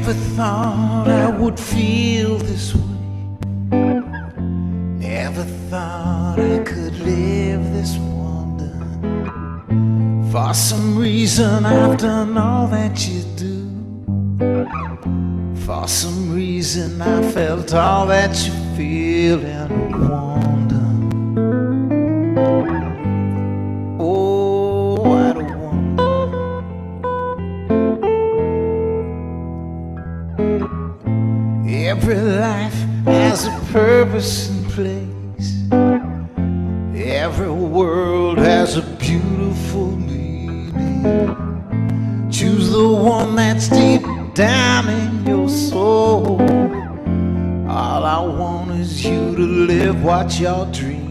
Never thought I would feel this way. Never thought I could live this wonder. For some reason I've done all that you do. For some reason I felt all that you feel and wonder. Oh, what a wonder. Every life has a purpose and place. Every world has a beautiful meaning. Choose the one that's deep down in your soul. All I want is you to live what you're dreaming.